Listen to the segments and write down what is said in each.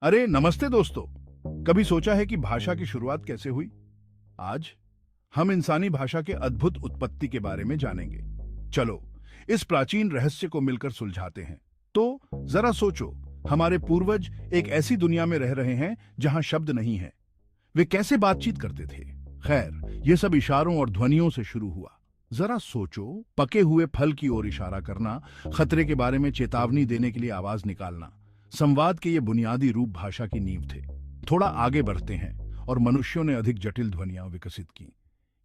अरे नमस्ते दोस्तों। कभी सोचा है कि भाषा की शुरुआत कैसे हुई? आज हम इंसानी भाषा के अद्भुत उत्पत्ति के बारे में जानेंगे। चलो इस प्राचीन रहस्य को मिलकर सुलझाते हैं। तो जरा सोचो, हमारे पूर्वज एक ऐसी दुनिया में रह रहे हैं जहां शब्द नहीं है। वे कैसे बातचीत करते थे? खैर, ये सब इशारों और ध्वनियों से शुरू हुआ। जरा सोचो, पके हुए फल की ओर इशारा करना, खतरे के बारे में चेतावनी देने के लिए आवाज निकालना, संवाद के ये बुनियादी रूप भाषा की नींव थे। थोड़ा आगे बढ़ते हैं और मनुष्यों ने अधिक जटिल ध्वनियां विकसित की।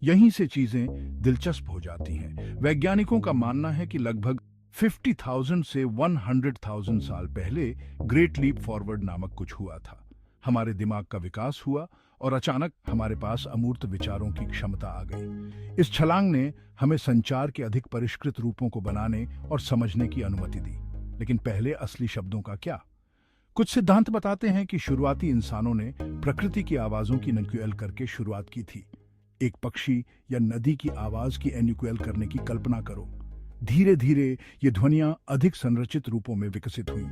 यहीं से चीजें दिलचस्प हो जाती हैं। वैज्ञानिकों का मानना है कि लगभग 50,000 से 100,000 साल पहले ग्रेट लीप फॉरवर्ड नामक कुछ हुआ था। हमारे दिमाग का विकास हुआ और अचानक हमारे पास अमूर्त विचारों की क्षमता आ गई। इस छलांग ने हमें संचार के अधिक परिष्कृत रूपों को बनाने और समझने की अनुमति दी। लेकिन पहले असली शब्दों का क्या? कुछ सिद्धांत बताते हैं कि शुरुआती इंसानों ने प्रकृति की आवाजों की एन्युअल करके शुरुआत की थी। एक पक्षी या नदी की आवाज की एन्युअल करने की कल्पना करो। धीरे धीरे ये ध्वनियां अधिक संरचित रूपों में विकसित हुई।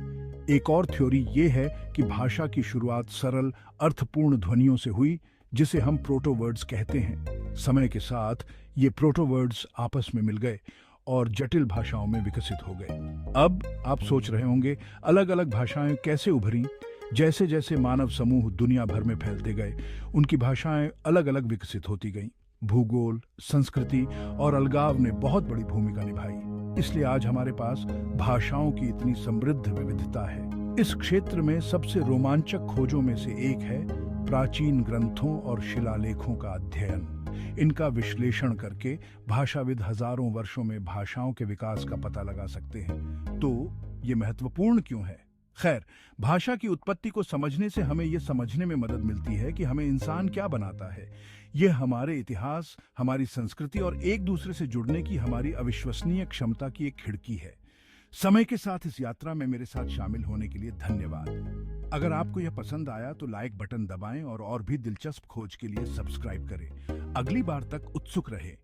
एक और थ्योरी ये है कि भाषा की शुरुआत सरल अर्थपूर्ण ध्वनियों से हुई, जिसे हम प्रोटोवर्ड्स कहते हैं। समय के साथ ये प्रोटोवर्ड्स आपस में मिल गए और जटिल भाषाओं में विकसित हो गए। अब आप सोच रहे होंगे, अलग अलग भाषाएं कैसे उभरी? जैसे जैसे मानव समूह दुनिया भर में फैलते गए, उनकी भाषाएं अलग अलग विकसित होती गईं। भूगोल, संस्कृति और अलगाव ने बहुत बड़ी भूमिका निभाई। इसलिए आज हमारे पास भाषाओं की इतनी समृद्ध विविधता है। इस क्षेत्र में सबसे रोमांचक खोजों में से एक है प्राचीन ग्रंथों और शिलालेखों का अध्ययन। इनका विश्लेषण करके भाषाविद हजारों वर्षों में भाषाओं के विकास का पता लगा सकते हैं। तो ये महत्वपूर्ण क्यों है? खैर, भाषा की उत्पत्ति को समझने से हमें ये समझने में मदद मिलती है कि हमें इंसान क्या बनाता है। ये हमारे इतिहास, हमारी संस्कृति और एक दूसरे से जुड़ने की हमारी अविश्वसनीय क्षमता की एक खिड़की है। समय के साथ इस यात्रा में मेरे साथ शामिल होने के लिए धन्यवाद। अगर आपको यह पसंद आया तो लाइक बटन दबाएं और भी दिलचस्प खोज के लिए सब्सक्राइब करें। अगली बार तक उत्सुक रहें।